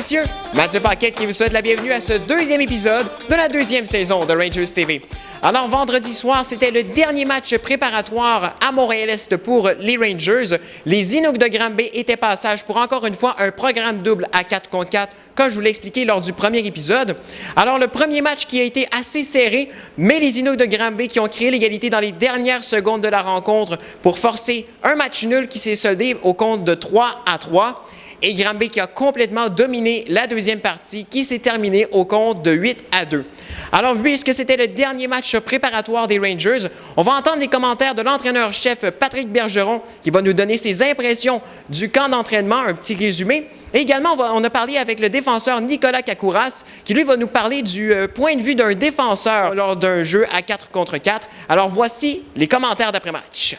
messieurs, Mathieu Paquette qui vous souhaite la bienvenue à ce deuxième épisode de la deuxième saison de Rangers TV. Alors, vendredi soir, c'était le dernier match préparatoire à Montréal-Est pour les Rangers. Les Inuks de Granby étaient passage pour encore une fois un programme double à 4 contre 4, comme je vous l'ai expliqué lors du premier épisode. Alors, le premier match qui a été assez serré, mais les Inuks de Granby qui ont créé l'égalité dans les dernières secondes de la rencontre pour forcer un match nul qui s'est soldé au compte de 3-3. Et Granby qui a complètement dominé la deuxième partie qui s'est terminée au compte de 8-2. Alors, puisque c'était le dernier match préparatoire des Rangers, on va entendre les commentaires de l'entraîneur-chef Patrick Bergeron qui va nous donner ses impressions du camp d'entraînement, un petit résumé. Et également, on a parlé avec le défenseur Nicolas Kakouras qui, lui, va nous parler du point de vue d'un défenseur lors d'un jeu à 4 contre 4. Alors, voici les commentaires d'après-match.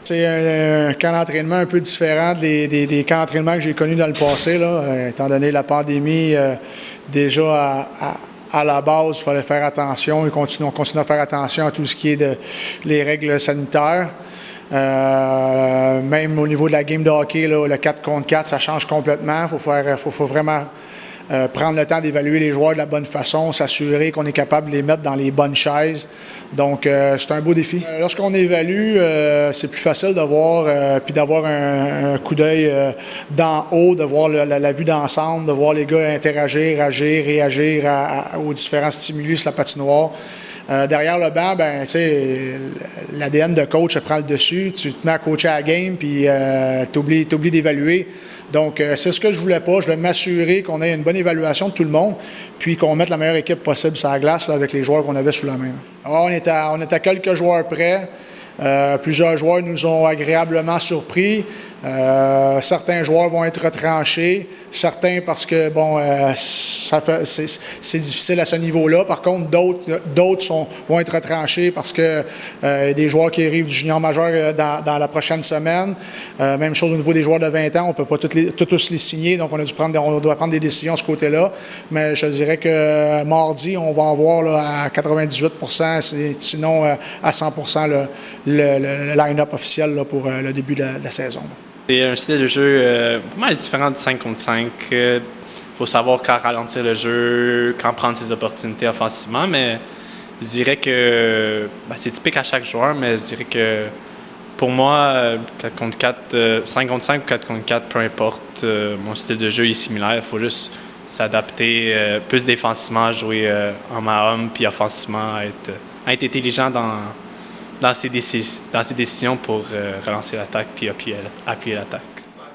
C'est un camp d'entraînement un peu différent des camps d'entraînement que j'ai connus dans le passé. Là. Étant donné la pandémie, déjà à la base, il fallait faire attention. On continue à faire attention à tout ce qui est les règles sanitaires. Même au niveau de la game de hockey, là, le 4 contre 4, ça change complètement. Il faut vraiment prendre le temps d'évaluer les joueurs de la bonne façon, s'assurer qu'on est capable de les mettre dans les bonnes chaises. Donc, c'est un beau défi. Lorsqu'on évalue, c'est plus facile de voir, puis d'avoir un coup d'œil d'en haut, de voir la vue d'ensemble, de voir les gars interagir, agir, réagir aux différents stimuli sur la patinoire. Derrière le banc, ben, tu sais, l'ADN de coach prend le dessus. Tu te mets à coacher à la game, puis t'oublies d'évaluer. Donc, c'est ce que je voulais pas. Je voulais m'assurer qu'on ait une bonne évaluation de tout le monde, puis qu'on mette la meilleure équipe possible sur la glace là, avec les joueurs qu'on avait sous la main. Alors, on est à quelques joueurs près. Plusieurs joueurs nous ont agréablement surpris. Certains joueurs vont être retranchés. Certains parce que, bon, c'est difficile à ce niveau-là. Par contre, d'autres vont être retranchés parce que des joueurs qui arrivent du junior majeur dans la prochaine semaine. Même chose au niveau des joueurs de 20 ans. On ne peut pas tous les signer, donc on doit prendre des décisions de ce côté-là. Mais je dirais que mardi, on va avoir là, à 98%, sinon à 100% le line-up officiel là, pour le début de la saison. C'est un style de jeu pas mal différent du 5 contre 5. Il faut savoir quand ralentir le jeu, quand prendre ses opportunités offensivement, mais je dirais que c'est typique à chaque joueur, mais je dirais que pour moi, 4 contre 4, 5 contre 5 ou 4 contre 4, peu importe, mon style de jeu est similaire. Il faut juste s'adapter plus défensivement, jouer homme à homme, puis offensivement, être intelligent dans ses décisions pour relancer l'attaque puis appuyer l'attaque.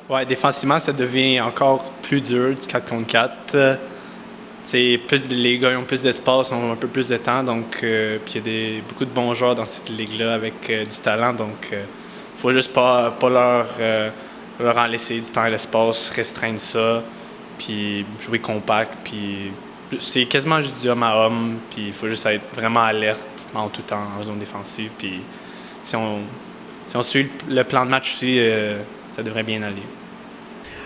Ouais, défensivement, ça devient encore plus dur du 4 contre 4. Les gars ont plus d'espace, ont un peu plus de temps, donc puis il y a beaucoup de bons joueurs dans cette ligue-là avec du talent, donc il faut juste pas leur en laisser du temps et l'espace, restreindre ça, puis jouer compact, puis c'est quasiment juste du homme à homme, puis il faut juste être vraiment alerte en tout temps en zone défensive, puis si on suit le plan de match aussi, ça devrait bien aller.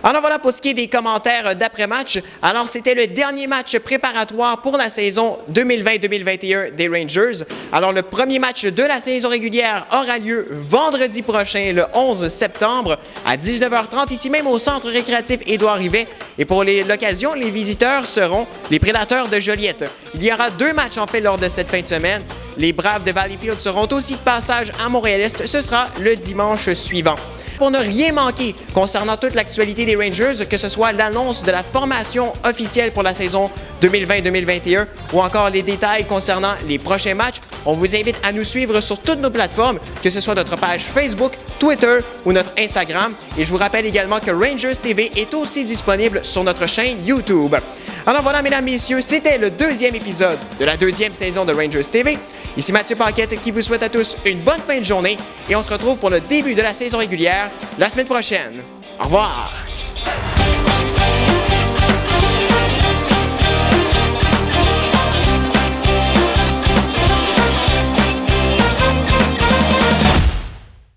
Alors voilà pour ce qui est des commentaires d'après-match. Alors c'était le dernier match préparatoire pour la saison 2020-2021 des Rangers. Alors le premier match de la saison régulière aura lieu vendredi prochain, le 11 septembre, à 19h30, ici même au centre récréatif Édouard Rivet. Et pour l'occasion, les visiteurs seront les Prédateurs de Joliette. Il y aura 2 matchs en fait lors de cette fin de semaine. Les Braves de Valleyfield seront aussi de passage à Montréal-Est. Ce sera le dimanche suivant. Pour ne rien manquer concernant toute l'actualité des Rangers, que ce soit l'annonce de la formation officielle pour la saison 2020-2021 ou encore les détails concernant les prochains matchs, on vous invite à nous suivre sur toutes nos plateformes, que ce soit notre page Facebook, Twitter ou notre Instagram. Et je vous rappelle également que Rangers TV est aussi disponible sur notre chaîne YouTube. Alors voilà, mesdames, messieurs, c'était le deuxième épisode de la deuxième saison de Rangers TV. Ici Mathieu Paquette qui vous souhaite à tous une bonne fin de journée et on se retrouve pour le début de la saison régulière la semaine prochaine. Au revoir!